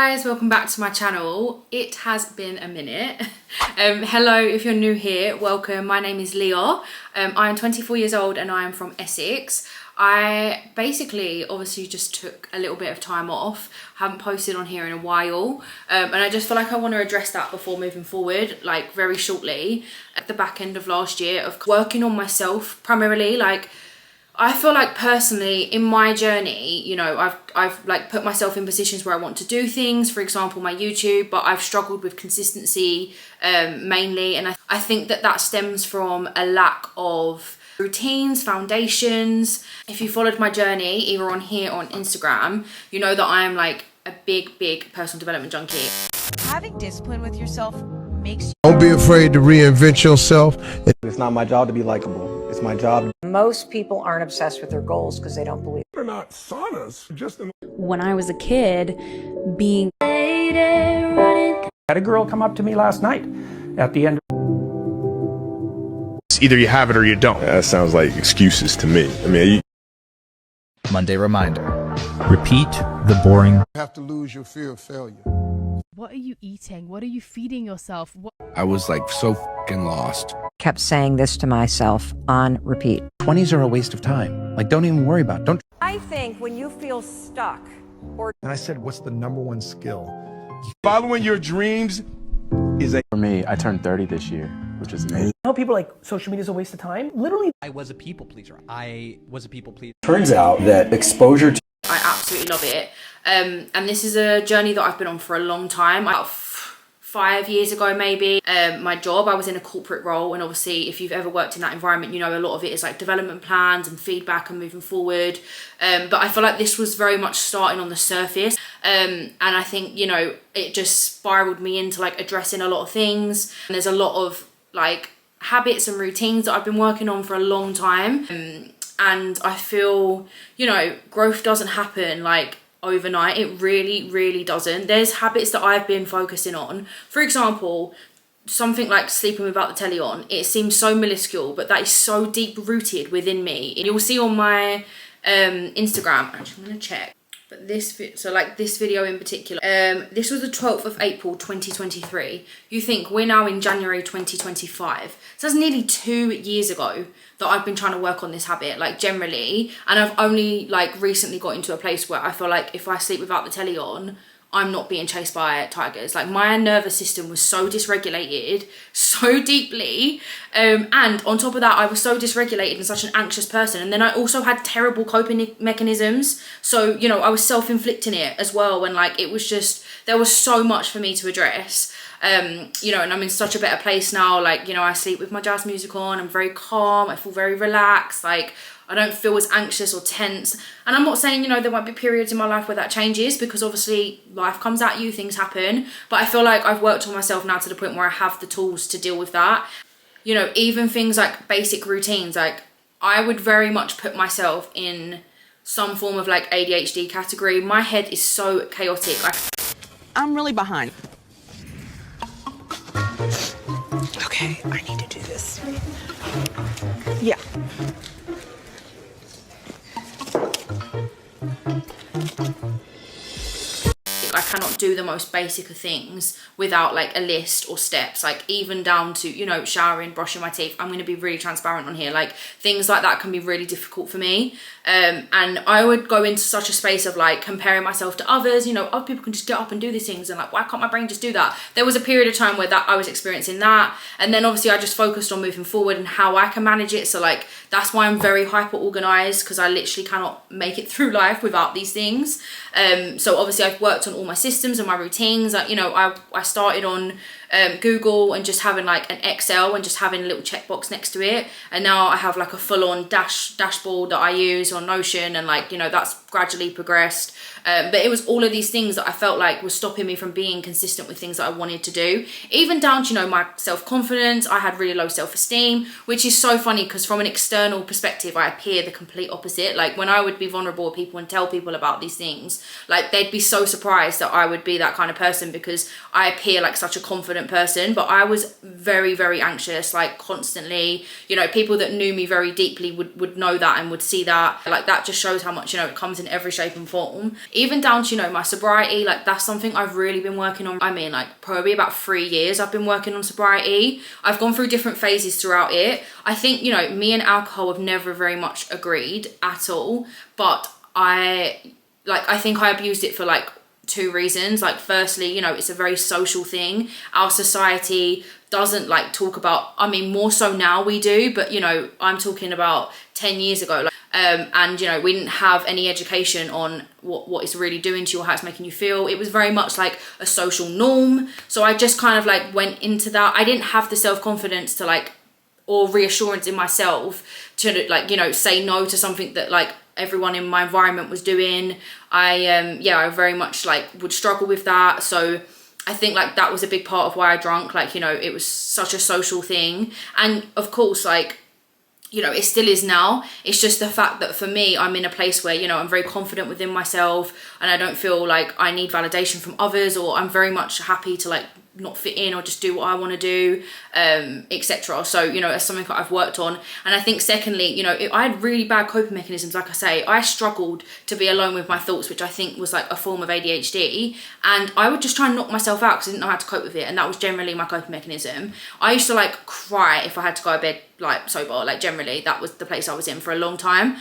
guys, welcome back to my channel. It has been a minute. Hello, if you're new here, welcome. My name is Leah. I am 24 years old and I am from Essex. I basically obviously just took a little bit of time off. Haven't posted on here in a while, and I just feel like I want to address that before moving forward, like very shortly. At the back end of last year of working on myself primarily, like I feel like personally in my journey, you know, I've like put myself in positions where I want to do things, for example, my YouTube, but I've struggled with consistency mainly. And I think that stems from a lack of routines, foundations. If you followed my journey, either on here or on Instagram, you know that I am like a big personal development junkie. Having discipline with yourself makes you... Don't be afraid to reinvent yourself. It's not my job to be likable. It's my job. Most people aren't obsessed with their goals because they don't believe. They're not saunas, just in... When I was a kid, being... I had a girl come up to me last night at the end. Either you have it or you don't. That sounds like excuses to me. I mean, Monday reminder. Repeat the boring. You have to lose your fear of failure. What are you eating? What are you feeding yourself? I was like so fucking lost. Kept saying this to myself on repeat. 20s are a waste of time. Like, don't even worry about it. Don't. I think when you feel stuck or... And I said, what's the #1 skill? following your dreams is a... For me, I turned 30 this year, which is amazing. I know people like social media is a waste of time. Literally. I was a people pleaser. Turns out that exposure to... I absolutely love it. And this is a journey that I've been on for a long time. About 5 years ago maybe. My job, I was in a corporate role, and obviously if you've ever worked in that environment, you know a lot of it is like development plans and feedback and moving forward. But I feel like this was very much starting on the surface. And I think, you know, it just spiraled me into like addressing a lot of things. And there's a lot of like habits and routines that I've been working on for a long time. And I feel, you know, growth doesn't happen like overnight. It really doesn't. There's habits that I've been focusing on. For example, something like sleeping without the telly on. It seems so minuscule, but that is so deep rooted within me. You'll see on my Instagram, actually I'm gonna check, but this video in particular, this was the 12th of April 2023. You think we're now in January 2025, so that's nearly 2 years ago that I've been trying to work on this habit, like generally, and I've only like recently got into a place where I feel like if I sleep without the telly on, I'm not being chased by tigers. Like my nervous system was so dysregulated so deeply, and on top of that I was so dysregulated and such an anxious person, and then I also had terrible coping mechanisms, so you know I was self-inflicting it as well, and like it was just, there was so much for me to address. You know, and I'm in such a better place now. Like, you know, I sleep with my jazz music on, I'm very calm, I feel very relaxed, like I don't feel as anxious or tense. And I'm not saying, you know, there won't be periods in my life where that changes, because obviously life comes at you, things happen, but I feel like I've worked on myself now to the point where I have the tools to deal with that. You know, even things like basic routines, like I would very much put myself in some form of like ADHD category. My head is so chaotic. Like, I'm really behind. Okay, I need to do this. Yeah. I cannot do the most basic of things without like a list or steps, like even down to, you know, showering, brushing my teeth. I'm going to be really transparent on here, like things like that can be really difficult for me, and I would go into such a space of like comparing myself to others. You know, other people can just get up and do these things, and like why can't my brain just do that? There was a period of time where that I was experiencing that, and then obviously I just focused on moving forward and how I can manage it. So like that's why I'm very hyper organized, because I literally cannot make it through life without these things. So obviously I've worked on all my systems and my routines. Like, you know, I started on Google and just having like an Excel and just having a little checkbox next to it, and now I have like a full-on dashboard that I use on Notion, and like, you know, that's gradually progressed. But it was all of these things that I felt like was stopping me from being consistent with things that I wanted to do, even down to, you know, my self-confidence. I had really low self-esteem, which is so funny because from an external perspective I appear the complete opposite. Like when I would be vulnerable with people and tell people about these things, like they'd be so surprised that I would be that kind of person, because I appear like such a confident person, but I was very anxious, like constantly. You know, people that knew me very deeply would know that and would see that. Like that just shows how much, you know, it comes comes in every shape and form. Even down to, you know, my sobriety, like that's something I've really been working on. I mean, like probably about 3 years I've been working on sobriety. I've gone through different phases throughout it. I think, you know, me and alcohol have never very much agreed at all, but I think I abused it for like 2 reasons. Like firstly, you know, it's a very social thing. Our society doesn't like talk about, I mean, more so now we do, but you know, I'm talking about 10 years ago. Like, and you know, we didn't have any education on what it's really doing to you or how it's making you feel. It was very much like a social norm. So I just kind of like went into that. I didn't have the self-confidence to like, or reassurance in myself to like, you know, say no to something that like everyone in my environment was doing. I very much like would struggle with that. So I think like that was a big part of why I drank. Like, you know, it was such a social thing. And of course, like, you know, it still is now. It's just the fact that for me, I'm in a place where, you know, I'm very confident within myself and I don't feel like I need validation from others, or I'm very much happy to like not fit in or just do what I want to do, etc. So, you know, it's something that I've worked on. And I think secondly, you know, I had really bad coping mechanisms. Like I say, I struggled to be alone with my thoughts, which I think was like a form of ADHD, and I would just try and knock myself out because I didn't know how to cope with it, and that was generally my coping mechanism. I used to like cry if I had to go to bed like sober. Like generally that was the place I was in for a long time.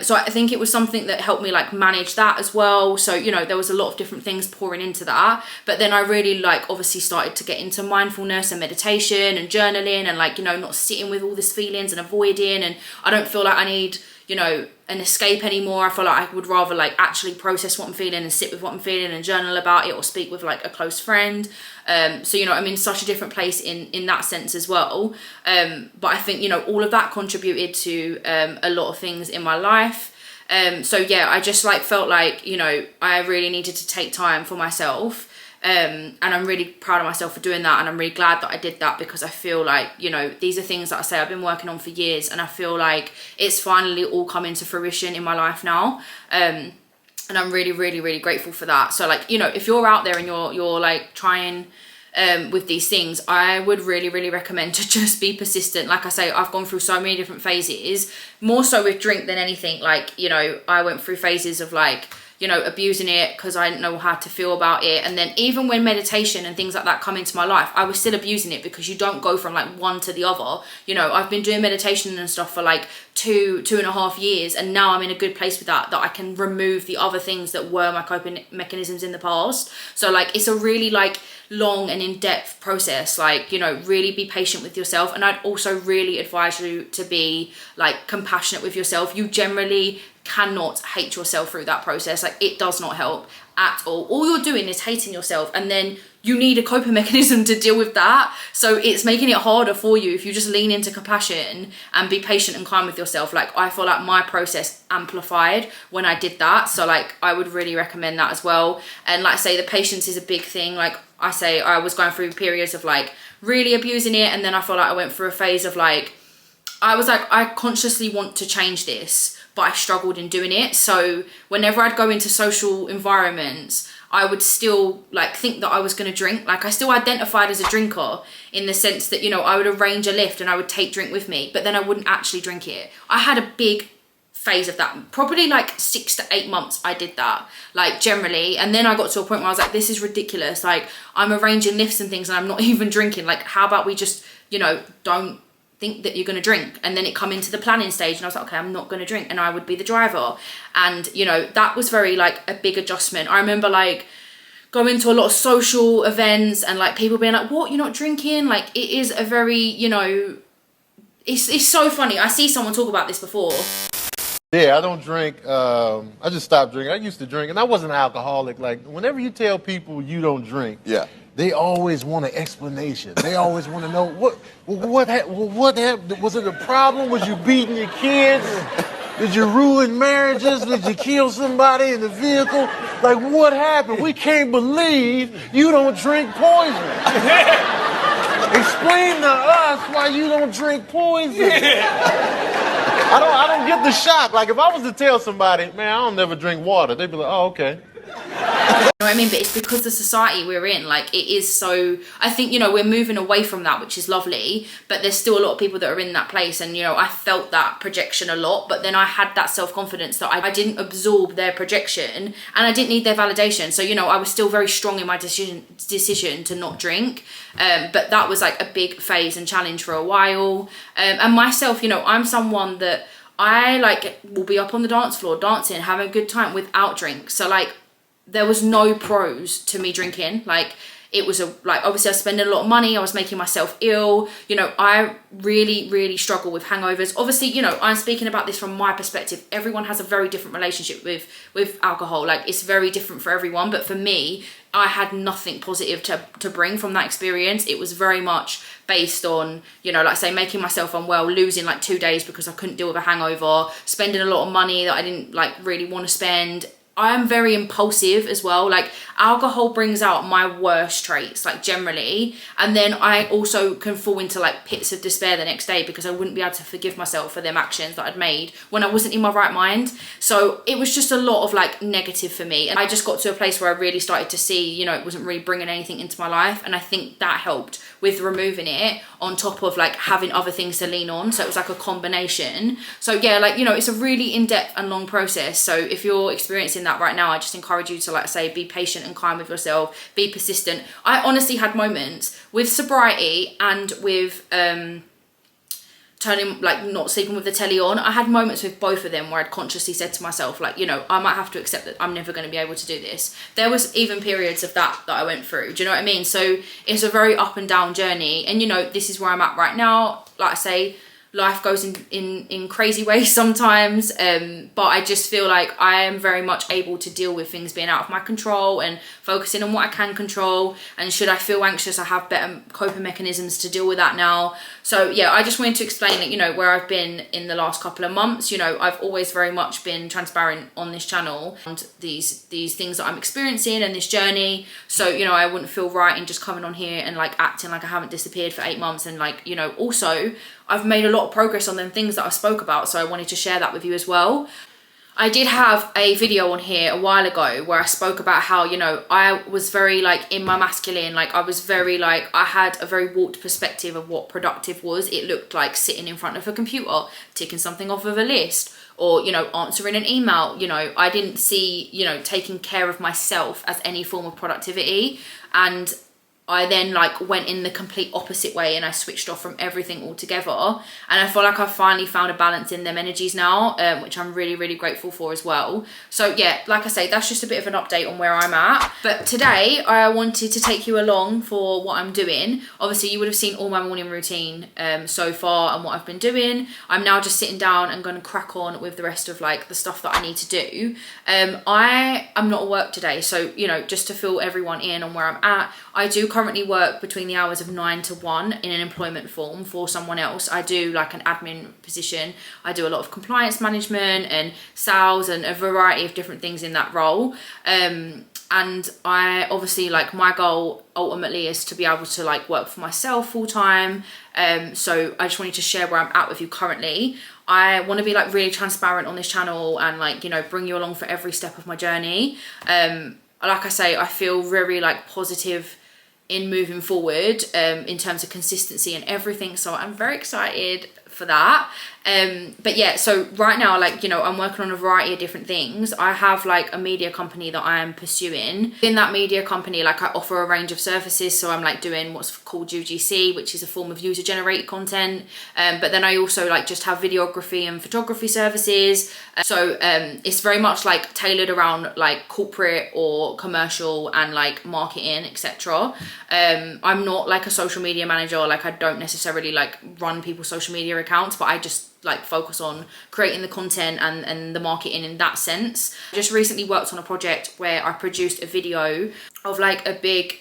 So I think it was something that helped me like manage that as well. So, you know, there was a lot of different things pouring into that, but then I really like obviously started to get into mindfulness and meditation and journaling and like, you know, not sitting with all these feelings and avoiding, and I don't feel like I need, you know, an escape anymore. I feel like I would rather like actually process what I'm feeling and sit with what I'm feeling and journal about it, or speak with like a close friend. So, you know, I'm in such a different place in that sense as well. But I think, you know, all of that contributed to a lot of things in my life. So yeah, I just like felt like, you know, I really needed to take time for myself. And I'm really proud of myself for doing that, and I'm really glad that I did that, because I feel like, you know, these are things that I say I've been working on for years, and I feel like it's finally all coming to fruition in my life now. And I'm really, really, really grateful for that. So like, you know, if you're out there and you're like trying with these things, I would really, really recommend to just be persistent. Like I say, I've gone through so many different phases, more so with drink than anything. Like, you know, I went through phases of like, you know, abusing it because I didn't know how to feel about it. And then even when meditation and things like that come into my life, I was still abusing it, because you don't go from like one to the other. You know, I've been doing meditation and stuff for like 2.5 years, and now I'm in a good place with that I can remove the other things that were my coping mechanisms in the past. So like, it's a really like long and in-depth process. Like, you know, really be patient with yourself. And I'd also really advise you to be like compassionate with yourself. You generally cannot hate yourself through that process. Like, it does not help at all you're doing is hating yourself, and then you need a coping mechanism to deal with that. So it's making it harder for you if you just lean into compassion and be patient and kind with yourself. Like, I feel like my process amplified when I did that. So like, I would really recommend that as well. And like I say, the patience is a big thing. Like I say, I was going through periods of like really abusing it, and then I feel like I went through a phase of like, I was like, I consciously want to change this, but I struggled in doing it. So whenever I'd go into social environments, I would still like think that I was going to drink. Like, I still identified as a drinker in the sense that, you know, I would arrange a lift and I would take drink with me, but then I wouldn't actually drink it. I had a big phase of that, probably like 6 to 8 months I did that, like generally. And then I got to a point where I was like, this is ridiculous. Like, I'm arranging lifts and things and I'm not even drinking. Like, how about we just, you know, don't think that you're going to drink. And then it come into the planning stage and I was like, okay, I'm not going to drink, and I would be the driver. And, you know, that was very like a big adjustment. I remember like going to a lot of social events and like people being like, what, you're not drinking? Like, it is a very, you know, it's so funny. I see someone talk about this before. Yeah, I don't drink. I just stopped drinking. I used to drink, and I wasn't an alcoholic. Like, whenever you tell people you don't drink, yeah, they always want an explanation. They always want to know what happened. Was it a problem? Was you beating your kids? Did you ruin marriages? Did you kill somebody in the vehicle? Like, what happened? We can't believe you don't drink poison. Explain to us why you don't drink poison. I don't get the shock. Like, if I was to tell somebody, man, I don't never drink water, they'd be like, oh, okay. You know what I mean? But it's because the society we're in, like, it is so, I think, you know, we're moving away from that, which is lovely, but there's still a lot of people that are in that place. And, you know, I felt that projection a lot, but then I had that self-confidence that I didn't absorb their projection and I didn't need their validation. So, you know, I was still very strong in my decision to not drink. But that was like a big phase and challenge for a while. And myself, you know, I'm someone that I like will be up on the dance floor, dancing, having a good time without drink. So like, there was no pros to me drinking. Like, it was like, obviously I was spending a lot of money. I was making myself ill. You know, I really struggle with hangovers. Obviously, you know, I'm speaking about this from my perspective. Everyone has a very different relationship with alcohol. Like, it's very different for everyone. But for me, I had nothing positive to bring from that experience. It was very much based on, you know, like say, making myself unwell, losing like 2 days because I couldn't deal with a hangover, spending a lot of money that I didn't like really want to spend. I am very impulsive as well. Like, alcohol brings out my worst traits, like generally. And then I also can fall into like pits of despair the next day because I wouldn't be able to forgive myself for them actions that I'd made when I wasn't in my right mind. So it was just a lot of like negative for me. And I just got to a place where I really started to see, you know, it wasn't really bringing anything into my life. And I think that helped with removing it, on top of like having other things to lean on. So it was like a combination. So yeah, like, you know, it's a really in-depth and long process. So if you're experiencing that right now, I just encourage you to, like say, be patient and kind with yourself, be persistent. I honestly had moments with sobriety and with turning, like, not sleeping with the telly on. I had moments with both of them where I'd consciously said to myself, like, you know, I might have to accept that I'm never going to be able to do this. There was even periods of that I went through. Do you know what I mean? So it's a very up and down journey. And, you know, this is where I'm at right now. Like I say, life goes in crazy ways sometimes, but I just feel like I am very much able to deal with things being out of my control and focusing on what I can control. And should I feel anxious, I have better coping mechanisms to deal with that now. So yeah, I just wanted to explain that, you know, where I've been in the last couple of months. You know, I've always very much been transparent on this channel and these things that I'm experiencing and this journey. So, you know, I wouldn't feel right in just coming on here and like acting like I haven't disappeared for 8 months. And like, you know, also I've made a lot of progress on them things that I spoke about. So I wanted to share that with you as well. I did have a video on here a while ago where I spoke about how, you know, I was very like in my masculine, like I was very like, I had a very warped perspective of what productive was. It looked like sitting in front of a computer, ticking something off of a list, or, you know, answering an email. You know, I didn't see, you know, taking care of myself as any form of productivity. And I then like went in the complete opposite way and I switched off from everything altogether. And I feel like I've finally found a balance in them energies now, which I'm really grateful for as well. So yeah, like I say, that's just a bit of an update on where I'm at. But today I wanted to take you along for what I'm doing. Obviously you would have seen all my morning routine so far and what I've been doing. I'm now just sitting down and going to crack on with the rest of like the stuff that I need to do. I am not at work today. So, you know, just to fill everyone in on where I'm at, I do currently work between the hours of 9 to 1 in an employment form for someone else. I do like an admin position. I do a lot of compliance management and sales and a variety of different things in that role. And I obviously, like, my goal ultimately is to be able to like work for myself full time. So I just wanted to share where I'm at with you currently. I want to be like really transparent on this channel and like, you know, bring you along for every step of my journey. Like I say, I feel very like positive in moving forward in terms of consistency and everything. So I'm very excited for that. But yeah, so right now, like, you know, I'm working on a variety of different things. I have like a media company that I am pursuing. In that media company, like, I offer a range of services. So I'm like doing what's called UGC, which is a form of user generated content. But then I also like just have videography and photography services. So it's very much like tailored around like corporate or commercial and like marketing, etc. I'm not like a social media manager. Like, I don't necessarily like run people's social media accounts, but I just like focus on creating the content and the marketing in that sense. I just recently worked on a project where I produced a video of like a big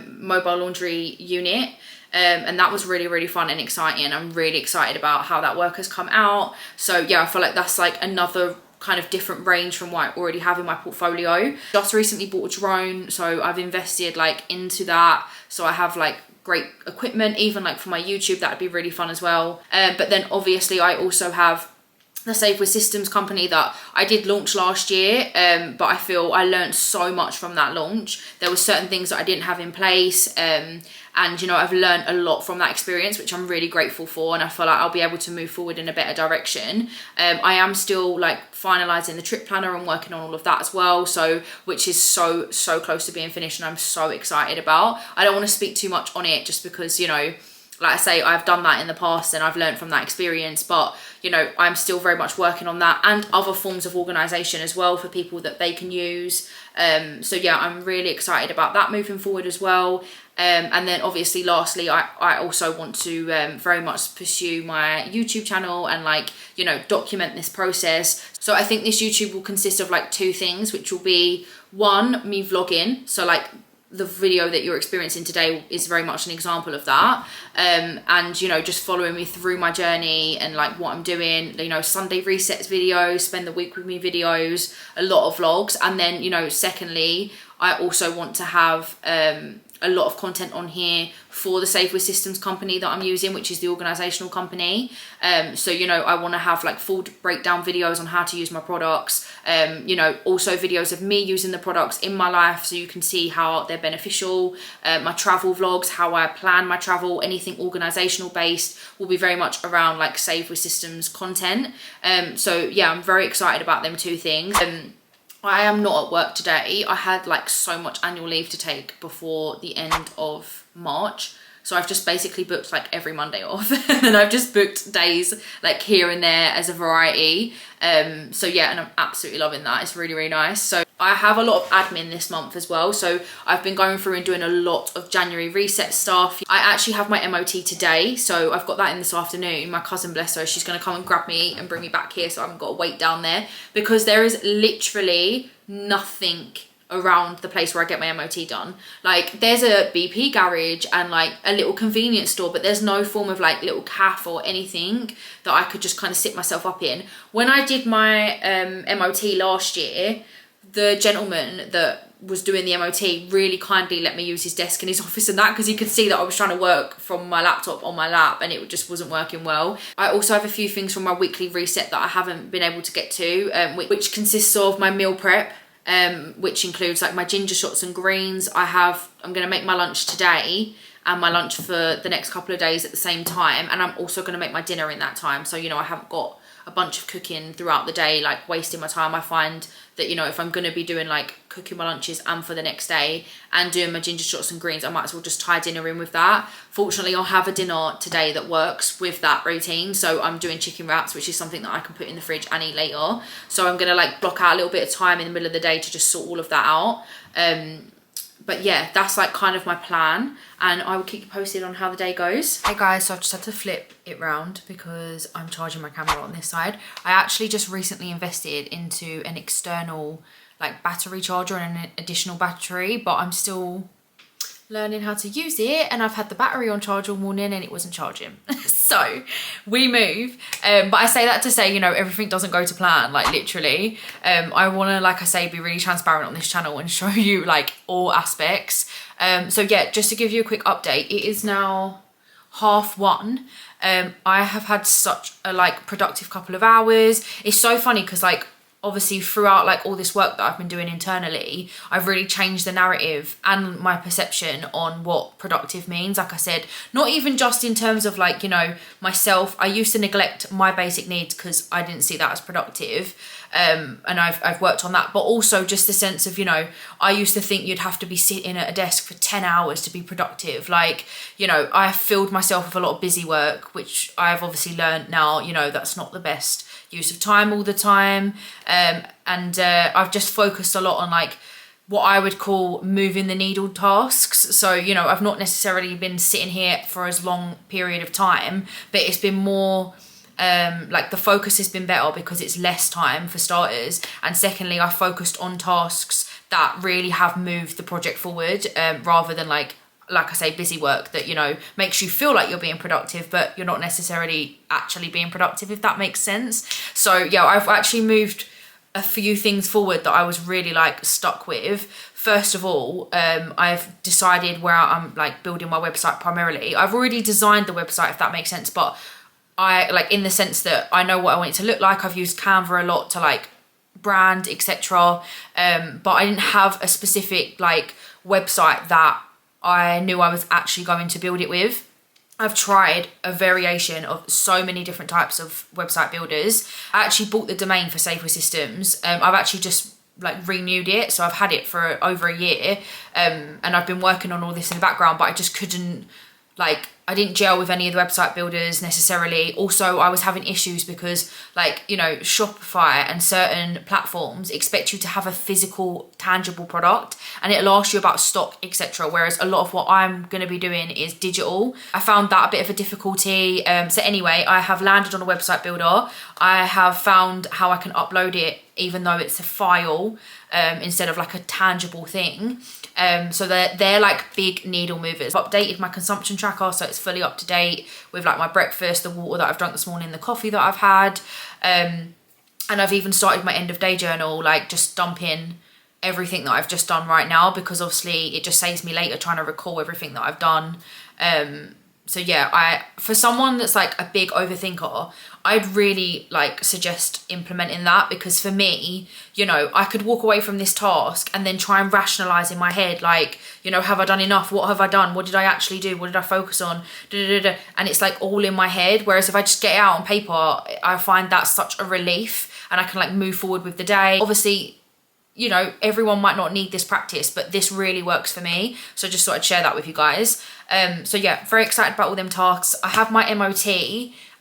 mobile laundry unit. And that was really fun and exciting. I'm really excited about how that work has come out. So yeah, I feel like that's like another kind of different range from what I already have in my portfolio. Just recently bought a drone, so I've invested like into that. So I have like great equipment, even like for my YouTube. That'd be really fun as well. But then obviously I also have the Safe with Systems company that I did launch last year, but I feel I learned so much from that launch. There were certain things that I didn't have in place, and you know, I've learned a lot from that experience, which I'm really grateful for, and I feel like I'll be able to move forward in a better direction. I am still like finalizing the trip planner and working on all of that as well, so which is so close to being finished, and I'm so excited about. I don't want to speak too much on it just because, you know, like I say, I've done that in the past and I've learned from that experience, but you know, I'm still very much working on that and other forms of organization as well for people that they can use. So yeah, I'm really excited about that moving forward as well. And then obviously lastly, I also want to very much pursue my YouTube channel and like, you know, document this process. So I think this YouTube will consist of like 2 things, which will be 1, me vlogging. So like the video that you're experiencing today is very much an example of that, and you know, just following me through my journey and like what I'm doing, you know, Sunday resets videos, spend the week with me videos, a lot of vlogs. And then, you know, secondly, I also want to have a lot of content on here for the Safe with Systems company that I'm using, which is the organizational company. So, you know, I want to have like full breakdown videos on how to use my products, you know, also videos of me using the products in my life so you can see how they're beneficial. My travel vlogs, how I plan my travel, anything organizational based will be very much around like Safe with Systems content. So yeah, I'm very excited about them 2 things. I am not at work today. I had like so much annual leave to take before the end of March. So I've just basically booked like every Monday off and I've just booked days like here and there as a variety. So yeah, and I'm absolutely loving that. It's really, really nice. So I have a lot of admin this month as well. So I've been going through and doing a lot of January reset stuff. I actually have my MOT today. So I've got that in this afternoon. My cousin, bless her, she's going to come and grab me and bring me back here. So I haven't got to wait down there because there is literally nothing around the place where I get my MOT done. Like there's a BP garage and like a little convenience store, but there's no form of like little cafe or anything that I could just kind of sit myself up in. When I did my MOT last year, the gentleman that was doing the MOT really kindly let me use his desk in his office and that, because he could see that I was trying to work from my laptop on my lap and it just wasn't working well. I also have a few things from my weekly reset that I haven't been able to get to, which consists of my meal prep, which includes like my ginger shots and greens. I'm going to make my lunch today and my lunch for the next couple of days at the same time, and I'm also going to make my dinner in that time, so you know, I haven't got a bunch of cooking throughout the day, like wasting my time. I find that, you know, if I'm going to be doing like cooking my lunches and for the next day and doing my ginger shots and greens, I might as well just tie dinner in with that. Fortunately, I'll have a dinner today that works with that routine, so I'm doing chicken wraps, which is something that I can put in the fridge and eat later. So I'm going to like block out a little bit of time in the middle of the day to just sort all of that out. But yeah, that's like kind of my plan, and I will keep you posted on how the day goes. Hey guys, so I just had to flip it round because I'm charging my camera on this side. I actually just recently invested into an external like battery charger and an additional battery, but I'm still learning how to use it, and I've had the battery on charge all morning and it wasn't charging. So we move, but I say that to say, you know, everything doesn't go to plan, like literally. I want to, like I say, be really transparent on this channel and show you like all aspects. So yeah, just to give you a quick update, it is now 1:30. I have had such a like productive couple of hours. It's so funny because like obviously throughout like all this work that I've been doing internally, I've really changed the narrative and my perception on what productive means. Like I said, not even just in terms of like, you know, myself. I used to neglect my basic needs because I didn't see that as productive. And I've worked on that, but also just the sense of, you know, I used to think you'd have to be sitting at a desk for 10 hours to be productive. Like, you know, I filled myself with a lot of busy work, which I've obviously learned now, you know, that's not the best use of time all the time. And I've just focused a lot on like what I would call moving the needle tasks. So, you know, I've not necessarily been sitting here for as long period of time, but it's been more like the focus has been better because it's less time for starters. And secondly, I focused on tasks that really have moved the project forward, rather than like I say, busy work that, you know, makes you feel like you're being productive, but you're not necessarily actually being productive, if that makes sense. So yeah, I've actually moved a few things forward that I was really like stuck with. First of all, I've decided where I'm like building my website primarily. I've already designed the website, if that makes sense, but I like, in the sense that I know what I want it to look like. I've used Canva a lot to like brand, etc. But I didn't have a specific like website that I knew I was actually going to build it with. I've tried a variation of so many different types of website builders. I actually bought the domain for Safer Systems. I've actually just like renewed it, so I've had it for over a year, and I've been working on all this in the background, but I just couldn't, like, I didn't gel with any of the website builders necessarily. Also, I was having issues because, like, you know, Shopify and certain platforms expect you to have a physical, tangible product, and it'll ask you about stock, etc. Whereas a lot of what I'm going to be doing is digital. I found that a bit of a difficulty. So anyway, I have landed on a website builder. I have found how I can upload it, even though it's a file, instead of like a tangible thing. So they're like big needle movers. I've updated my consumption tracker, so it's fully up to date with like my breakfast, the water that I've drunk this morning, the coffee that I've had. And I've even started my end of day journal, like just dumping everything that I've just done right now, because obviously it just saves me later trying to recall everything that I've done. So yeah, for someone that's like a big overthinker, I'd really like suggest implementing that, because for me, you know, I could walk away from this task and then try and rationalize in my head, like, you know, have I done enough? What have I done? What did I actually do? What did I focus on? And it's like all in my head. Whereas if I just get it out on paper, I find that's such a relief, and I can like move forward with the day. Obviously, you know, everyone might not need this practice, but this really works for me. So I just thought I'd share that with you guys. So yeah, very excited about all them tasks. I have my MOT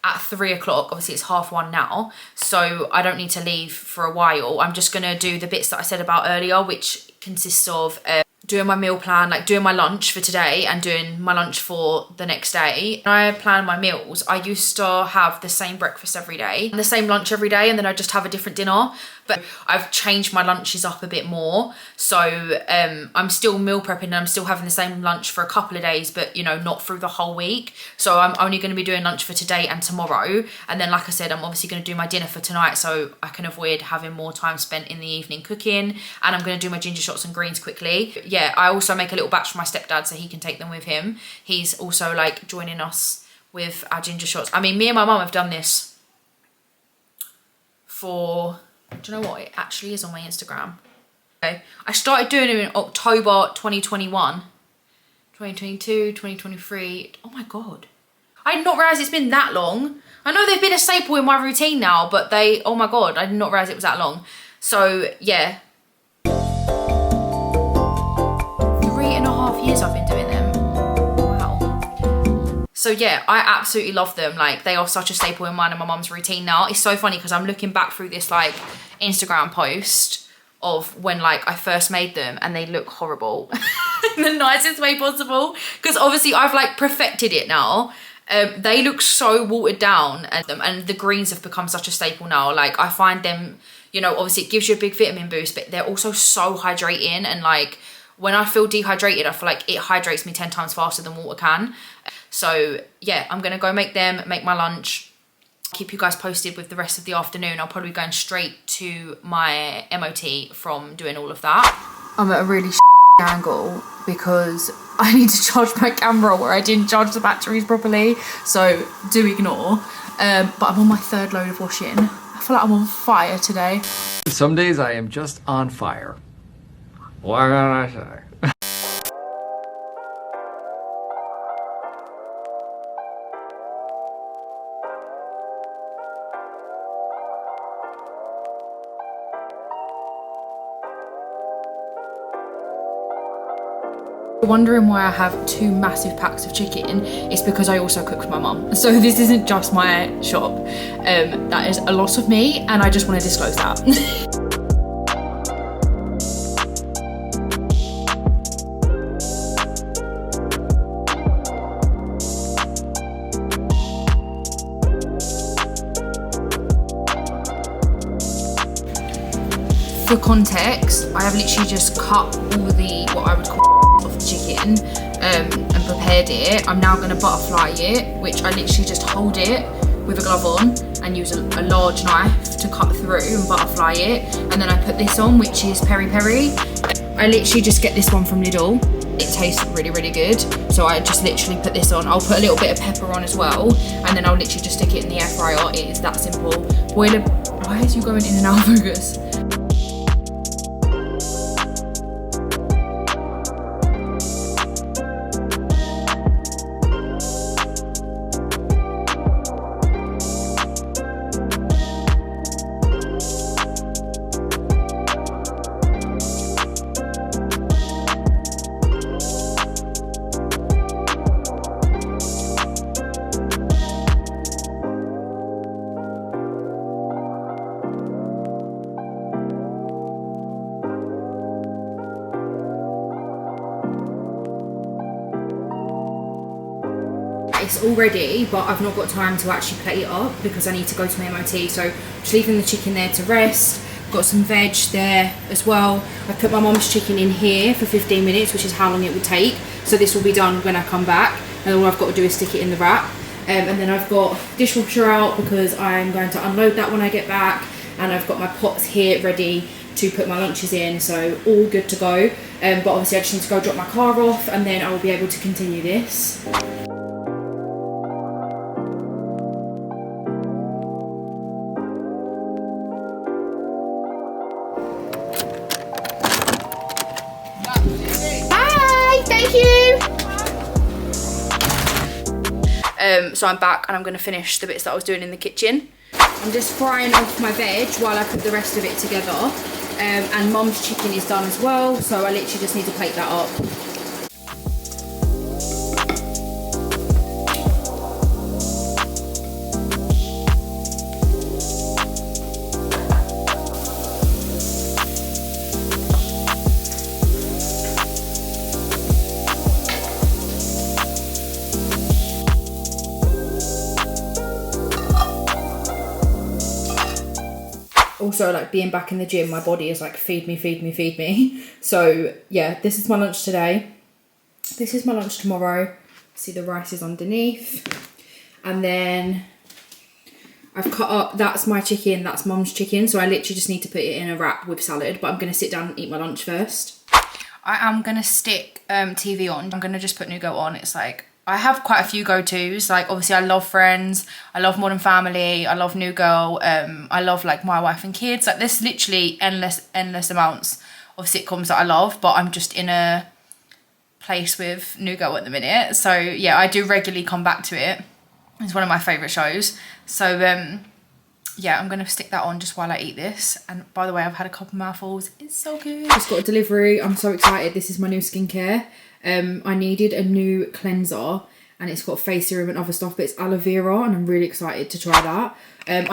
at 3 o'clock. Obviously it's 1:30 now, so I don't need to leave for a while. I'm just gonna do the bits that I said about earlier, which consists of doing my meal plan, like doing my lunch for today and doing my lunch for the next day. When I plan my meals, I used to have the same breakfast every day and the same lunch every day, and then I just have a different dinner. But I've changed my lunches up a bit more. So I'm still meal prepping and I'm still having the same lunch for a couple of days, but you know, not through the whole week. So I'm only going to be doing lunch for today and tomorrow. And then, like I said, I'm obviously going to do my dinner for tonight, so I can avoid having more time spent in the evening cooking. And I'm going to do my ginger shots and greens quickly. Yeah, I also make a little batch for my stepdad so he can take them with him. He's also like joining us with our ginger shots. I mean, me and my mum have done this for... Do you know what? It actually is on my Instagram. Okay. I started doing it in October 2021. 2022, 2023. Oh my God. I did not realise it's been that long. I know they've been a staple in my routine now, but oh my God, I did not realise it was that long. So yeah. 3.5 years I've been doing them. So yeah, I absolutely love them. Like, they are such a staple in mine and my mum's routine now. It's so funny because I'm looking back through this like Instagram post of when like I first made them, and they look horrible in the nicest way possible, because obviously I've like perfected it now. They look so watered down, and the greens have become such a staple now. Like, I find them, you know, obviously it gives you a big vitamin boost, but they're also so hydrating, and like when I feel dehydrated, I feel like it hydrates me 10 times faster than water can. So yeah, I'm gonna go make them, make my lunch, keep you guys posted with the rest of the afternoon. I'll probably be going straight to my MOT from doing all of that. I'm at a really angle because I need to charge my camera where I didn't charge the batteries properly, so do ignore. But I'm on my 3rd load of washing. I feel like I'm on fire today. Some days I am just on fire. What can I say? Wondering why I have 2 massive packs of chicken. It's because I also cook with my mum, so this isn't just my shop. That is a lot of me, and I just want to disclose that. For context, I have literally just cut all what I would call of the chicken and prepared it. I'm now going to butterfly it, which I literally just hold it with a glove on and use a large knife to cut through and butterfly it. And then I put this on, which is peri peri. I literally just get this one from Lidl. It tastes really, really good. So I just literally put this on. I'll put a little bit of pepper on as well, and then I'll literally just stick it in the air fryer. It is that simple. Boiler, why is you going in and out of focus? It's all ready, but I've not got time to actually plate it up because I need to go to my MOT. So just leaving the chicken there to rest. Got some veg there as well. I put my mum's chicken in here for 15 minutes, which is how long it would take. So this will be done when I come back, and all I've got to do is stick it in the wrap. And then I've got dishwasher out because I'm going to unload that when I get back, and I've got my pots here ready to put my lunches in, so all good to go. But obviously I just need to go drop my car off, and then I will be able to continue this. So I'm back and I'm going to finish the bits that I was doing in the kitchen. I'm just frying off my veg while I put the rest of it together. And mum's chicken is done as well, so I literally just need to plate that up. Also, like, being back in the gym, my body is like, feed me, feed me, feed me. So yeah, this is my lunch today. This is my lunch tomorrow. See, the rice is underneath. And then I've cut up, that's my chicken, that's mum's chicken. So I literally just need to put it in a wrap with salad, but I'm going to sit down and eat my lunch first. I am going to stick TV on. I'm going to just put New Girl on. It's like, I have quite a few go-tos. Like, obviously I love Friends, I love Modern Family, I love New Girl, I love like My Wife and Kids. Like, there's literally endless amounts of sitcoms that I love, but I'm just in a place with New Girl at the minute. So yeah, I do regularly come back to it. It's one of my favourite shows. So yeah, I'm going to stick that on just while I eat this. And by the way, I've had a couple mouthfuls. It's so good. Just got a delivery. I'm so excited. This is my new skincare. I needed a new cleanser, and it's got face serum and other stuff, but it's aloe vera, and I'm really excited to try that. I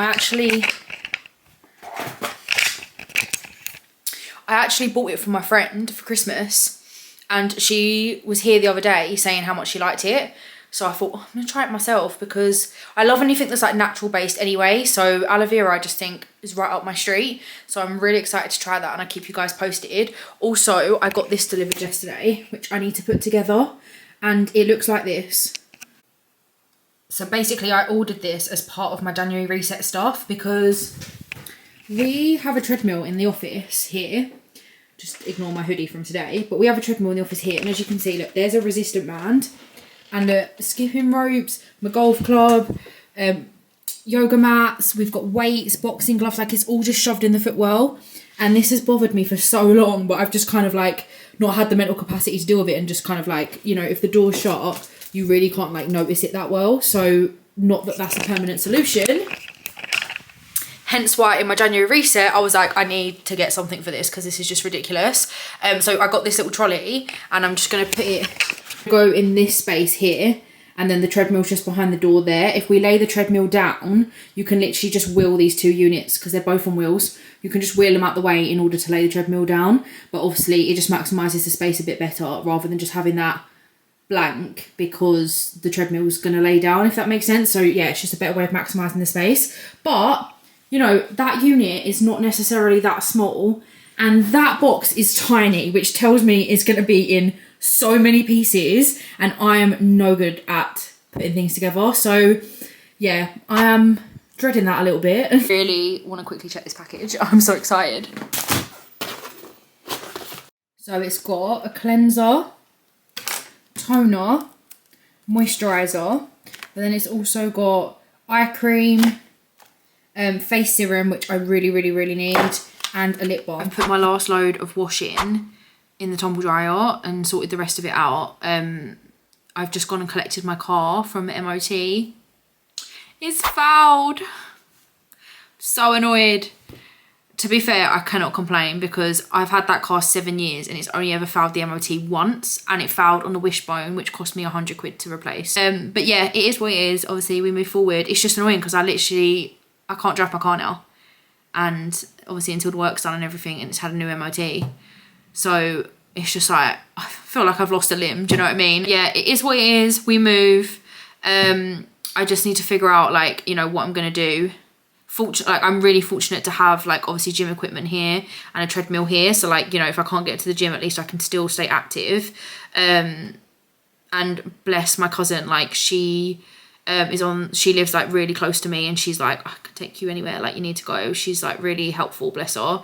actually bought it for my friend for Christmas, and she was here the other day saying how much she liked it. So I thought, oh, I'm gonna try it myself because I love anything that's like natural based anyway. So aloe vera, I just think is right up my street. So I'm really excited to try that, and I'll keep you guys posted. Also, I got this delivered yesterday, which I need to put together, and it looks like this. So basically I ordered this as part of my January reset stuff because we have a treadmill in the office here. Just ignore my hoodie from today, but we have a treadmill in the office here, and as you can see, look, there's a resistant band and skipping ropes, my golf club, yoga mats, we've got weights, boxing gloves, like it's all just shoved in the footwell. And this has bothered me for so long, but I've just kind of like not had the mental capacity to deal with it, and just kind of like, you know, if the door's shut, you really can't like notice it that well. So not that that's a permanent solution. Hence why in my January reset, I was like, I need to get something for this because this is just ridiculous. So I got this little trolley, and I'm just going to put it, go in this space here, and then the treadmill's just behind the door there. If we lay the treadmill down, you can literally just wheel these two units because they're both on wheels. You can just wheel them out the way in order to lay the treadmill down. But obviously it just maximises the space a bit better rather than just having that blank because the treadmill's going to lay down, if that makes sense. So yeah, it's just a better way of maximising the space. But, you know, that unit is not necessarily that small, and that box is tiny, which tells me it's going to be in so many pieces, and I am no good at putting things together. So yeah, I am dreading that a little bit. Really want to quickly check this package. I'm so excited. So it's got a cleanser, toner, moisturiser, but then it's also got eye cream, face serum, which I really need, and a lip balm. I put my last load of wash in the tumble dryer and sorted the rest of it out. I've just gone and collected my car from the MOT. It's fouled. So annoyed. To be fair, I cannot complain because I've had that car 7 years and it's only ever fouled the MOT once, and it fouled on the wishbone, which cost me 100 quid to replace. But yeah, it is what it is. Obviously, we move forward. It's just annoying because I can't drive my car now. And obviously until the work's done and everything, and it's had a new MOT. So it's just like, I feel like I've lost a limb, do you know what I mean? Yeah, it is what it is. We move. I just need to figure out, like, you know, what I'm going to do. I'm really fortunate to have, like, obviously gym equipment here and a treadmill here, so, like, you know, if I can't get to the gym, at least I can still stay active. And bless my cousin, like, she lives, like, really close to me, and she's like, I can take you anywhere, like, you need to go. She's, like, really helpful, bless her.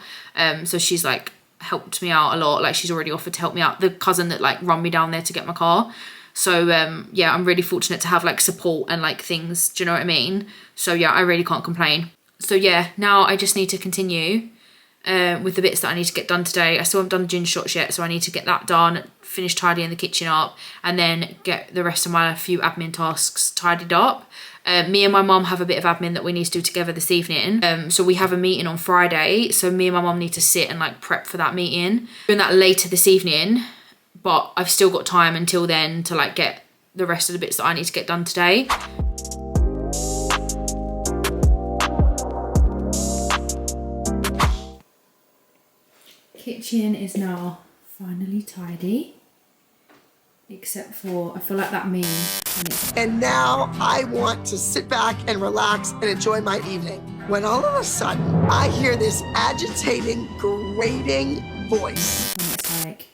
So she's, like, helped me out a lot. Like, she's already offered to help me out, the cousin that, like, run me down there to get my car. So yeah, I'm really fortunate to have, like, support and, like, things, do you know what I mean? So yeah, I really can't complain. So yeah, now I just need to continue with the bits that I need to get done today. I still haven't done the ginger shots yet, so I need to get that done, finish tidying the kitchen up, and then get the rest of my few admin tasks tidied up. Me and my mum have a bit of admin that we need to do together this evening. So we have a meeting on Friday, so me and my mum need to sit and, like, prep for that meeting. Doing that later this evening, but I've still got time until then to, like, get the rest of the bits that I need to get done today. Kitchen is now finally tidy, except for I feel like that meme. And now I want to sit back and relax and enjoy my evening. When all of a sudden I hear this agitating, grating voice. And it's like,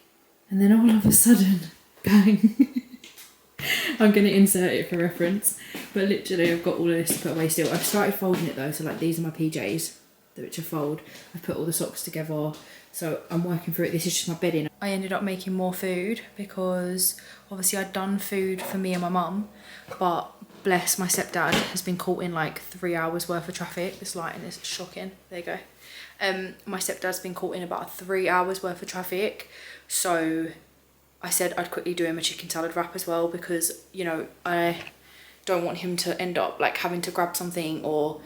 and then all of a sudden, bang. I'm going to insert it for reference, but literally I've got all of this to put away still. I've started folding it though, so, like, these are my PJs, which I fold. I've put all the socks together, so I'm working through it. This is just my bedding. I ended up making more food because obviously I'd done food for me and my mum, but bless, my stepdad has been caught in, like, 3 hours worth of traffic. This lighting is shocking. There you go. My stepdad's been caught in about 3 hours worth of traffic, so I said I'd quickly do him a chicken salad wrap as well, because, you know, I don't want him to end up, like, having to grab something or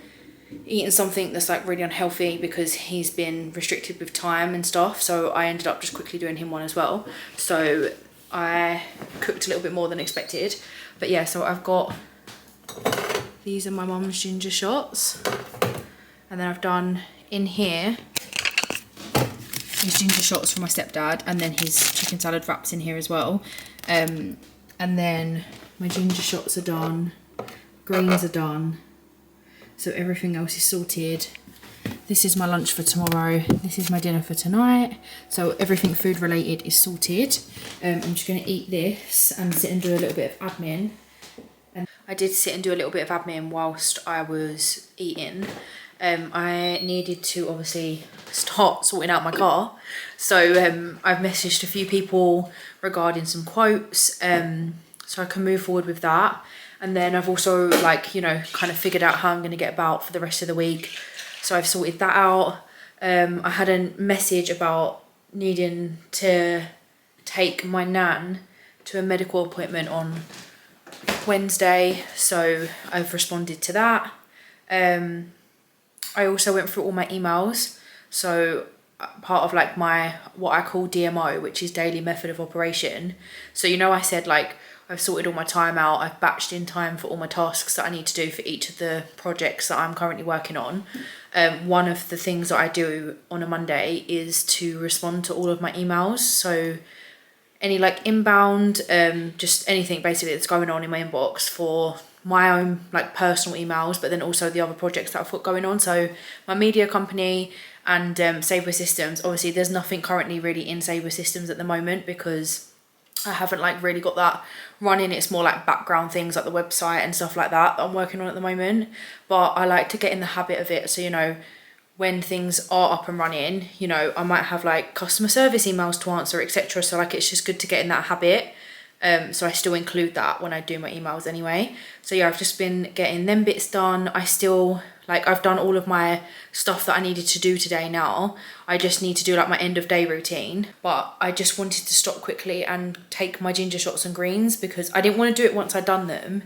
eating something that's, like, really unhealthy because he's been restricted with time and stuff. So I ended up just quickly doing him one as well. So I cooked a little bit more than expected. But yeah, so I've got, these are my mum's ginger shots, and then I've done in here his ginger shots for my stepdad, and then his chicken salad wraps in here as well. And then my ginger shots are done, greens are done, so everything else is sorted. This is my lunch for tomorrow, this is my dinner for tonight, so everything food related is sorted. I'm just going to eat this and sit and do a little bit of admin. And I did sit and do a little bit of admin whilst I was eating. I needed to obviously start sorting out my car, so I've messaged a few people regarding some quotes, so I can move forward with that. And then I've also, like, you know, kind of figured out how I'm going to get about for the rest of the week, so I've sorted that out. I had a message about needing to take my nan to a medical appointment on Wednesday, so I've responded to that. I also went through all my emails, so part of, like, my, what I call DMO, which is daily method of operation. So, you know, I said, like, I've sorted all my time out, I've batched in time for all my tasks that I need to do for each of the projects that I'm currently working on. One of the things that I do on a Monday is to respond to all of my emails, so any, like, inbound, just anything basically that's going on in my inbox for my own, like, personal emails, but then also the other projects that I've got going on. So my media company and Sabre Systems, obviously there's nothing currently really in Sabre Systems at the moment because I haven't, like, really got that running. It's more like background things like the website and stuff like that I'm working on at the moment, but I like to get in the habit of it, so, you know, when things are up and running, you know, I might have, like, customer service emails to answer, etc. So, like, it's just good to get in that habit. So I still include that when I do my emails anyway. So yeah, I've just been getting them bits done. I still, like, I've done all of my stuff that I needed to do today now. I just need to do like my end of day routine. But I just wanted to stop quickly and take my ginger shots and greens because I didn't want to do it once I'd done them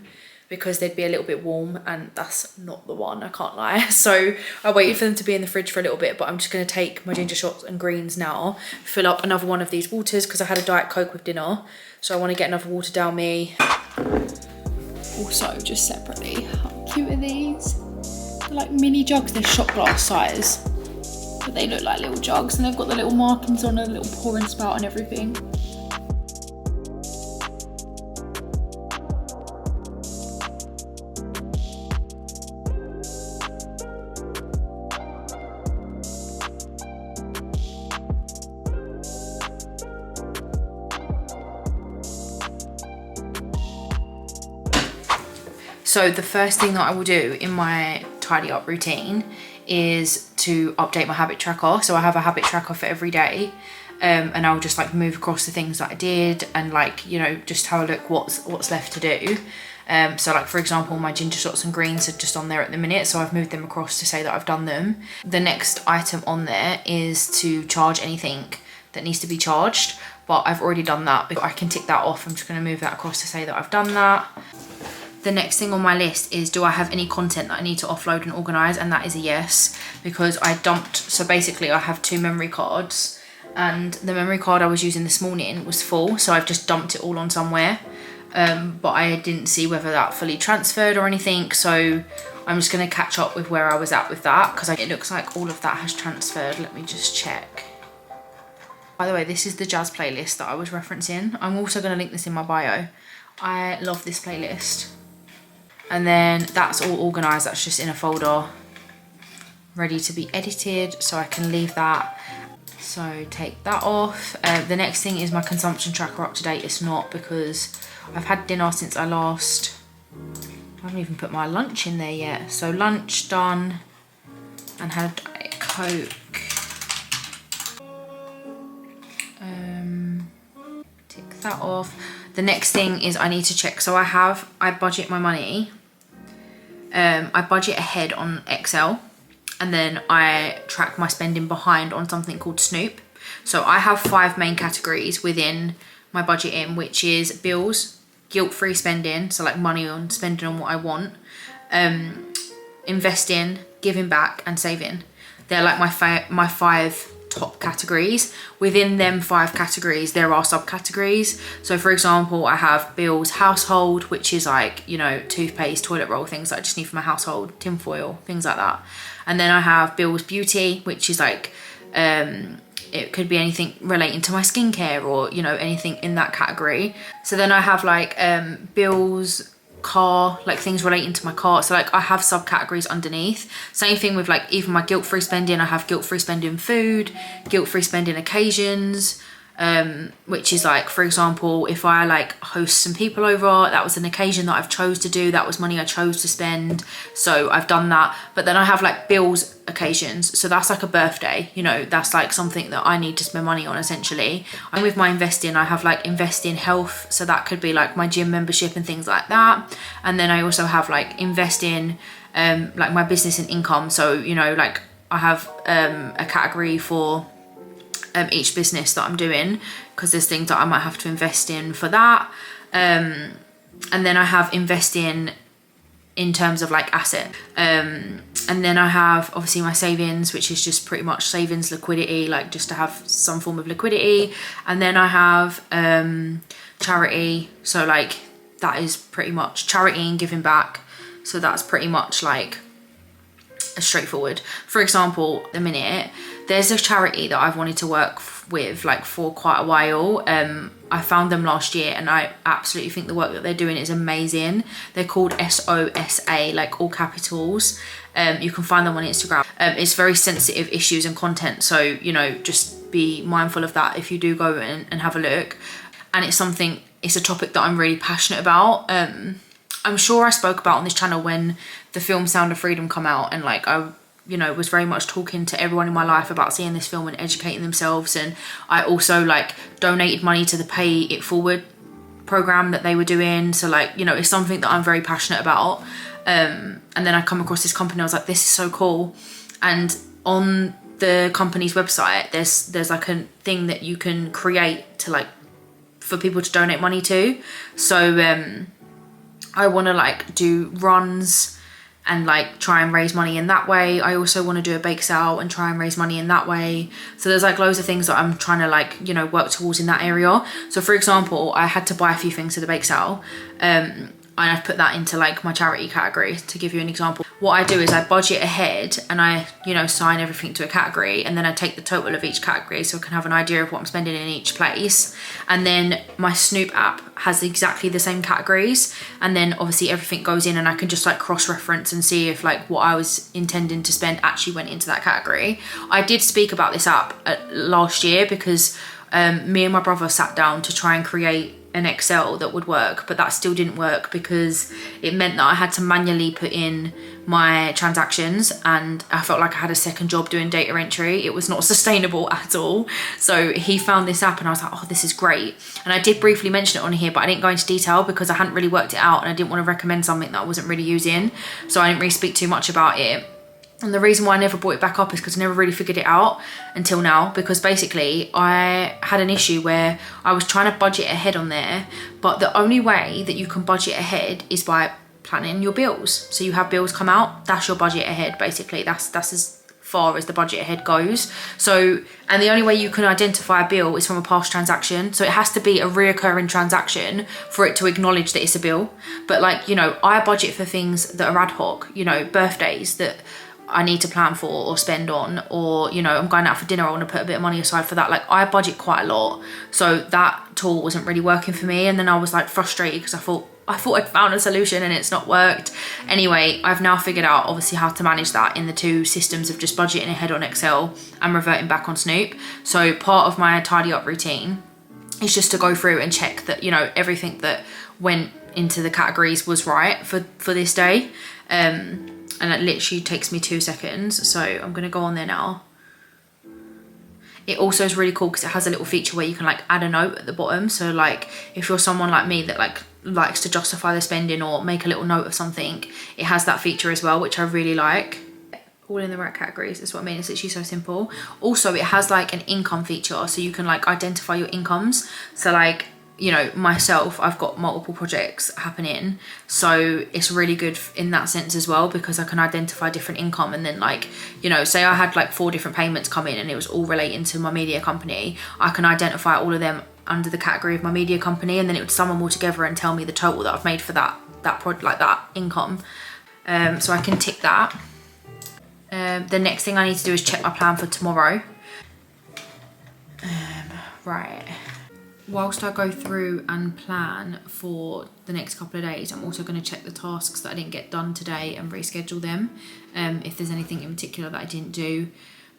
because they'd be a little bit warm, and that's not the one, I can't lie. So I waited for them to be in the fridge for a little bit, but I'm just going to take my ginger shots and greens now, fill up another one of these waters because I had a Diet Coke with dinner. So I want to get another water down me. Also, just separately, how cute are these? They're like mini jugs, they're shot glass size. But they look like little jugs, and they've got the little markings on a little pouring spout and everything. So the first thing that I will do in my tidy up routine is to update my habit tracker. So I have a habit tracker for every day, and I'll just like move across the things that I did and like, you know, just have a look what's left to do. So like, for example, my ginger shots and greens are just on there at the minute, so I've moved them across to say that I've done them. The next item on there is to charge anything that needs to be charged, but I've already done that, but I can tick that off. I'm just going to move that across to say that I've done that. The next thing on my list is, do I have any content that I need to offload and organise? And that is a yes, because I dumped, so basically I have 2 memory cards, and the memory card I was using this morning was full, so I've just dumped it all on somewhere, but I didn't see whether that fully transferred or anything, so I'm just going to catch up with where I was at with that, because it looks like all of that has transferred. Let me just check. By the way, this is the jazz playlist that I was referencing. I'm also going to link this in my bio. I love this playlist. And then that's all organised, that's just in a folder ready to be edited, so I can leave that. So take that off. The next thing is my consumption tracker up to date. It's not, because I've had dinner since I last, I haven't even put my lunch in there yet. So lunch done, and had a Diet Coke. Tick that off. The next thing is I need to check, so I budget my money. I budget ahead on Excel, and then I track my spending behind on something called Snoop. So I have 5 main categories within my budgeting, which is bills, guilt-free spending, so like money on spending on what I want, investing, giving back, and saving. They're like my 5 top categories. Within them 5 categories there are subcategories. So for example, I have bills, household, which is like, you know, toothpaste, toilet roll, things that I just need for my household, tinfoil, things like that. And then I have bills, beauty, which is like it could be anything relating to my skincare, or, you know, anything in that category. So then I have like bills, car, like things relating to my car. So like I have subcategories underneath. Same thing with like even my guilt-free spending. I have guilt-free spending food, guilt-free spending occasions, which is like, for example, if I like host some people over, that was an occasion that I've chose to do, that was money I chose to spend, so I've done that. But then I have like bills occasions, so that's like a birthday, you know, that's like something that I need to spend money on essentially. And with my investing, I have like invest in health, so that could be like my gym membership and things like that. And then I also have like invest in like my business and income, so, you know, like I have a category for each business that I'm doing, because there's things that I might have to invest in for that. And then I have investing in terms of like asset. And then I have obviously my savings, which is just pretty much savings, liquidity, like just to have some form of liquidity. And then I have charity, so like that is pretty much charity and giving back, so that's pretty much like straightforward. For example, at the minute there's a charity that I've wanted to work with like for quite a while. I found them last year, and I absolutely think the work that they're doing is amazing. They're called SOSA, like all capitals. You can find them on Instagram. It's very sensitive issues and content, so, you know, just be mindful of that if you do go and have a look. And it's a topic that I'm really passionate about. I'm sure I spoke about on this channel when the film Sound of Freedom come out, and like I, you know, was very much talking to everyone in my life about seeing this film and educating themselves. And I also like donated money to the Pay It Forward program that they were doing. So like, you know, it's something that I'm very passionate about. And then I come across this company, I was like, this is so cool. And on the company's website, there's like a thing that you can create to like, for people to donate money to. So I want to like do runs and like try and raise money in that way. I also want to do a bake sale and try and raise money in that way. So there's like loads of things that I'm trying to like, you know, work towards in that area. So for example, I had to buy a few things for the bake sale. And I've put that into like my charity category, to give you an example. What I do is I budget ahead and I, you know, sign everything to a category, and then I take the total of each category so I can have an idea of what I'm spending in each place. And then my Snoop app has exactly the same categories, and then obviously everything goes in and I can just like cross-reference and see if like what I was intending to spend actually went into that category. I did speak about this app last year because me and my brother sat down to try and create an Excel that would work, but that still didn't work because it meant that I had to manually put in my transactions, and I felt like I had a second job doing data entry. It was not sustainable at all. So he found this app and I was like, oh, this is great. And I did briefly mention it on here, but I didn't go into detail because I hadn't really worked it out and I didn't want to recommend something that I wasn't really using. So I didn't really speak too much about it. And the reason why I never brought it back up is because I never really figured it out until now, because basically I had an issue where I was trying to budget ahead on there, but the only way that you can budget ahead is by planning your bills. So you have bills come out, that's your budget ahead basically. That's as far as the budget ahead goes. So, and the only way you can identify a bill is from a past transaction. So it has to be a reoccurring transaction for it to acknowledge that it's a bill. But like, you know, I budget for things that are ad hoc, you know, birthdays that I need to plan for or spend on, or, you know, I'm going out for dinner, I want to put a bit of money aside for that. Like I budget quite a lot. So that tool wasn't really working for me. And then I was like frustrated because I thought I'd found a solution and it's not worked. Anyway, I've now figured out obviously how to manage that in the two systems of just budgeting ahead on Excel and reverting back on Snoop. So part of my tidy up routine is just to go through and check that, you know, everything that went into the categories was right for this day. And it literally takes me 2 seconds. So I'm gonna go on there now. It also is really cool because it has a little feature where you can like add a note at the bottom. So like if you're someone like me that like likes to justify the spending or make a little note of something, it has that feature as well, which I really like. All in the right categories, that's what I mean. It's literally so simple. Also, it has like an income feature, so you can like identify your incomes. So like, you know, myself, I've got multiple projects happening, so it's really good in that sense as well, because I can identify different income. And then like, you know, say I had like 4 different payments come in and it was all relating to my media company, I can identify all of them under the category of my media company, and then it would sum them all together and tell me the total that I've made for that income. So I can tick that. The next thing I need to do is check my plan for tomorrow. Right. Whilst I go through and plan for the next couple of days, I'm also going to check the tasks that I didn't get done today and reschedule them, if there's anything in particular that I didn't do.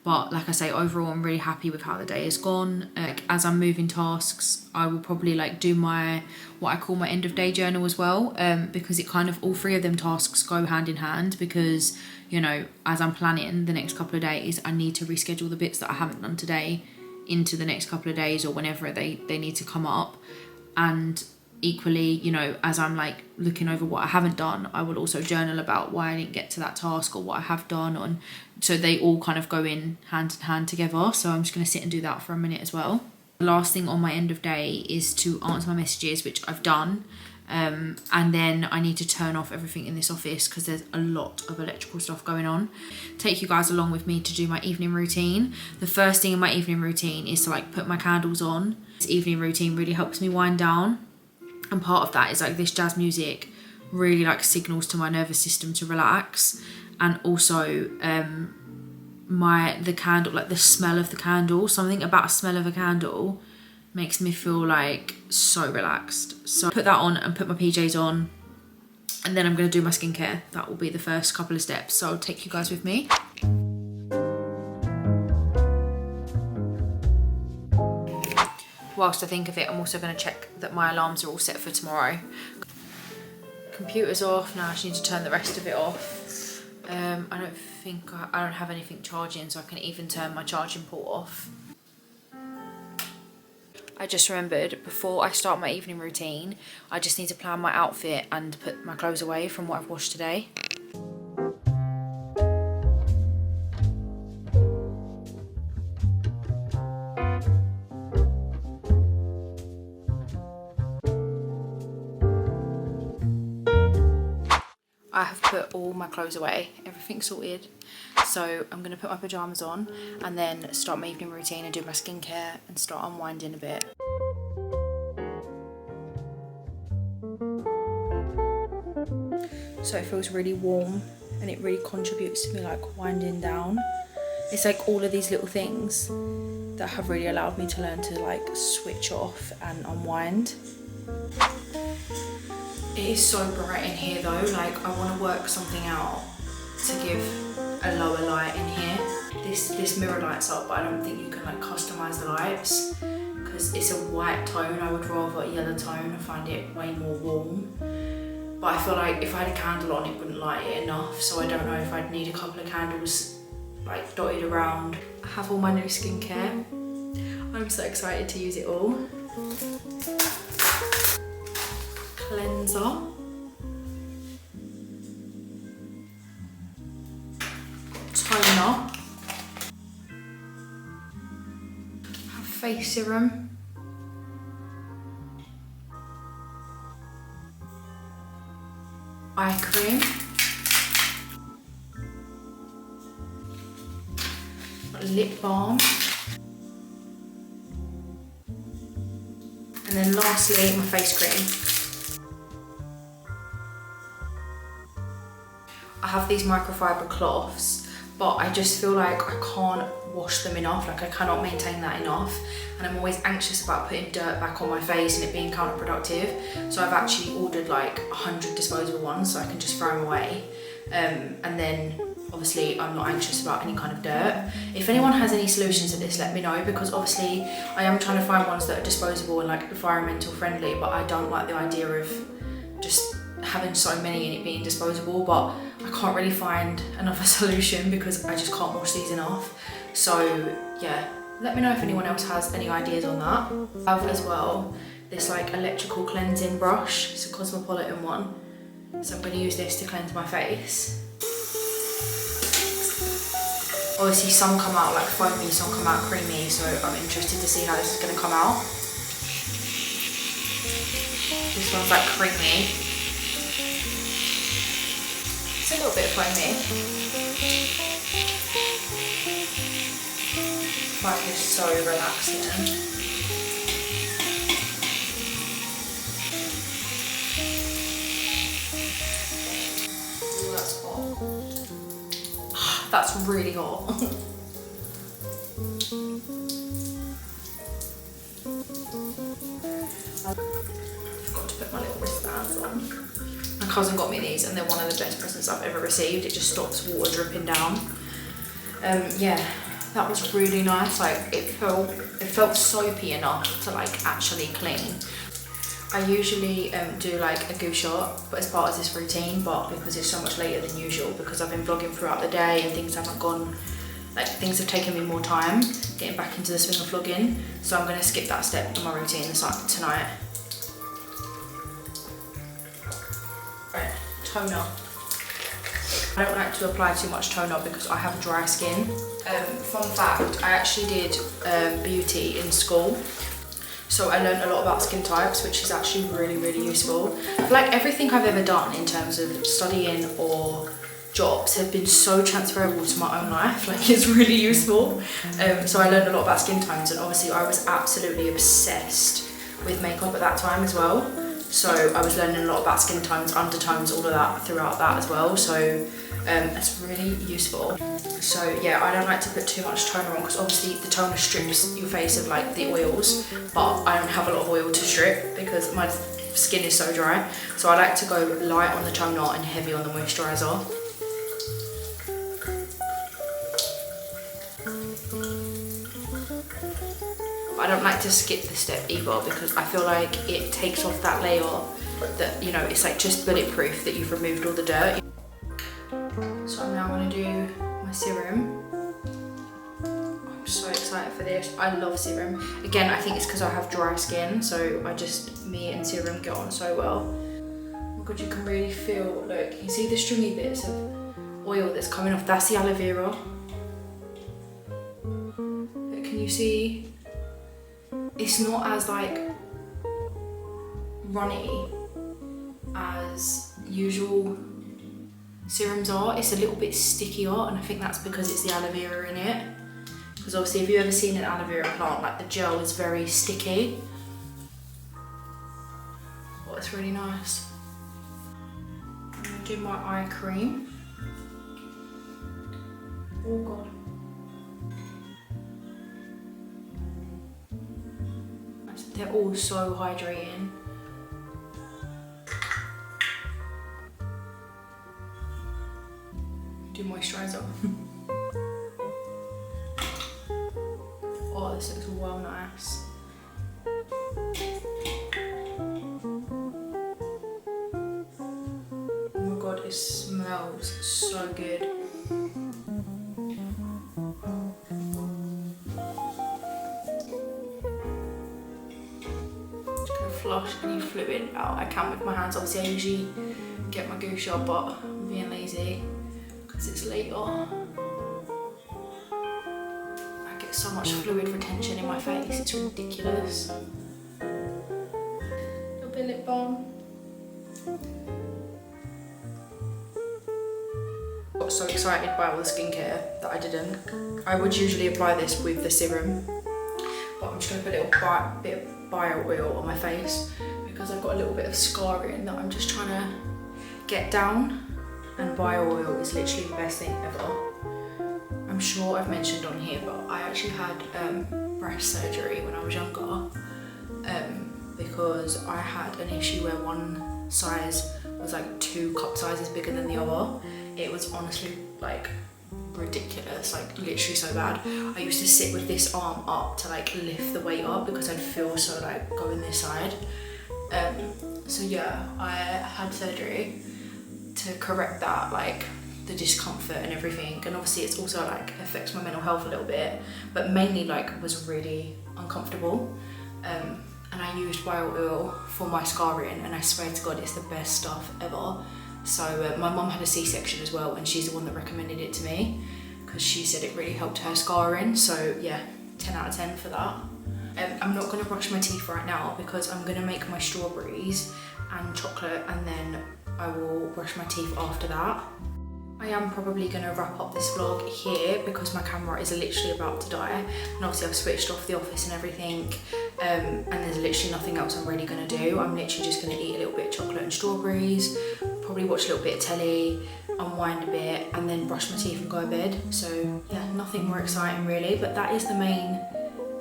But like I say, overall I'm really happy with how the day has gone. As I'm moving tasks, I will probably like do my what I call my end of day journal as well, because it kind of, all 3 of them tasks go hand in hand, because, you know, as I'm planning the next couple of days, I need to reschedule the bits that I haven't done today into the next couple of days or whenever they need to come up. And equally, you know, as I'm like looking over what I haven't done, I will also journal about why I didn't get to that task or what I have done on, so they all kind of go in hand together. So I'm just going to sit and do that for a minute as well. The last thing on my end of day is to answer my messages, which I've done. And then I need to turn off everything in this office because there's a lot of electrical stuff going on. Take you guys along with me to do my evening routine. The first thing in my evening routine is to like put my candles on. This evening routine really helps me wind down, and part of that is like this jazz music really like signals to my nervous system to relax. And also the candle, like the smell of the candle, something about a smell of a candle makes me feel like so relaxed. So I put that on and put my PJs on, and then I'm going to do my skincare. That will be the first couple of steps, so I'll take you guys with me. Whilst I think of it, I'm also going to check that my alarms are all set for tomorrow. Computer's off, now I just need to turn the rest of it off. I don't have anything charging, so I can even turn my charging port off. I I just remembered, before I start my evening routine, I just need to plan my outfit and put my clothes away from what I've washed today. I have put all my clothes away, everything's sorted. So I'm gonna put my pajamas on and then start my evening routine and do my skincare and start unwinding a bit. So it feels really warm and it really contributes to me like winding down. It's like all of these little things that have really allowed me to learn to like switch off and unwind. It is so bright in here though, like I want to work something out to give a lower light in here. This mirror lights up, but I don't think you can like customize the lights because it's a white tone. I would rather a yellow tone. I find it way more warm. But I feel like if I had a candle on, it wouldn't light it enough. So I don't know if I'd need a couple of candles like dotted around. I have all my new skincare. I'm so excited to use it all. Cleanser. Toner. Have face serum. Eye cream. Lip balm. And then lastly, my face cream. I have these microfiber cloths, but I just feel like I can't wash them enough, like I cannot maintain that enough, and I'm always anxious about putting dirt back on my face and it being counterproductive. So I've actually ordered like 100 disposable ones so I can just throw them away, and then obviously I'm not anxious about any kind of dirt. If anyone has any solutions to this, let me know, because obviously I am trying to find ones that are disposable and like environmental friendly, but I don't like the idea of just having so many and it being disposable. But I can't really find another solution because I just can't wash these enough. So yeah, let me know if anyone else has any ideas on that. I have as well this like electrical cleansing brush. It's a Cosmopolitan one, so I'm going to use this to cleanse my face. Obviously some come out like foamy, some come out creamy, so I'm interested to see how this is going to come out. This one's like creamy. It's a little bit foamy. But it's so relaxing. Ooh, that's hot. That's really hot. I forgot to put my little wristbands on. My cousin got me these and they're one of the best presents I've ever received. It just stops water dripping down. Yeah, that was really nice. Like it felt soapy enough to like actually clean. I usually do like a goo shot, but as part of this routine, but because it's so much later than usual, because I've been vlogging throughout the day and things haven't gone, like things have taken me more time getting back into the swing of vlogging. So I'm gonna skip that step in my routine tonight. Right, toner. I don't like to apply too much toner because I have dry skin. Fun fact, I actually did beauty in school. So I learned a lot about skin types, which is actually really, really useful. Like everything I've ever done in terms of studying or jobs have been so transferable to my own life. Like it's really useful. So I learned a lot about skin tones, and obviously I was absolutely obsessed with makeup at that time as well. So I was learning a lot about skin tones, undertones, all of that throughout that as well. So it's really useful. So yeah, I don't like to put too much toner on because obviously the toner strips your face of like the oils, but I don't have a lot of oil to strip because my skin is so dry. So I like to go light on the toner and heavy on the moisturiser. I don't like to skip this step either because I feel like it takes off that layer that, you know, it's like just bulletproof that you've removed all the dirt. So I'm now going to do my serum. I'm so excited for this. I love serum. Again, I think it's because I have dry skin, so me and serum get on so well. Oh my god, you can really feel, look, you see the stringy bits of oil that's coming off? That's the aloe vera. Look, can you see? It's not as like runny as usual serums are. It's a little bit stickier, and I think that's because it's the aloe vera in it. Because obviously if you've ever seen an aloe vera plant, like the gel is very sticky. Oh, it's really nice. I'm gonna do my eye cream. Oh god. They're all so hydrating. Do moisturiser. Oh, this looks well nice. Oh my god, it smells so good. Just gonna flush any fluid out I can with my hands. Obviously I usually get my goo shot, but I'm being lazy because it's later. So much fluid retention in my face, it's ridiculous. Little bit of lip balm. Got so excited by all the skincare that I didn't. I would usually apply this with the serum, but I'm just going to put a little bit of bio oil on my face because I've got a little bit of scarring that I'm just trying to get down, and bio oil is literally the best thing ever. I'm sure I've mentioned on here, but I actually had breast surgery when I was younger because I had an issue where one size was like 2 cup sizes bigger than the other. It was honestly like ridiculous, like literally so bad. I used to sit with this arm up to like lift the weight up because I'd feel so like going this side. So yeah, I had surgery to correct that, like the discomfort and everything, and obviously it's also like affects my mental health a little bit, but mainly like was really uncomfortable. And I used bio oil for my scarring, and I swear to god it's the best stuff ever. So my mum had a C-section as well, and she's the one that recommended it to me because she said it really helped her scarring. So yeah, 10 out of 10 for that. I'm not going to brush my teeth right now because I'm going to make my strawberries and chocolate, and then I will brush my teeth after that. I am probably going to wrap up this vlog here because my camera is literally about to die, and obviously I've switched off the office and everything, and there's literally nothing else I'm really going to do. I'm literally just going to eat a little bit of chocolate and strawberries, probably watch a little bit of telly, unwind a bit, and then brush my teeth and go to bed. So yeah, nothing more exciting really, but that is the main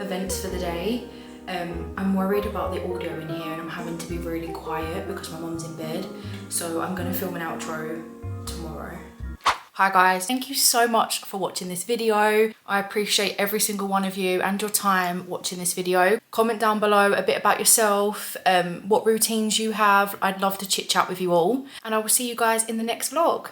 events for the day. I'm worried about the audio in here, and I'm having to be really quiet because my mum's in bed, so I'm going to film an outro tomorrow. Hi guys, thank you so much for watching this video. I appreciate every single one of you and your time watching this video. Comment down below a bit about yourself, what routines you have. I'd love to chit chat with you all, and I will see you guys in the next vlog.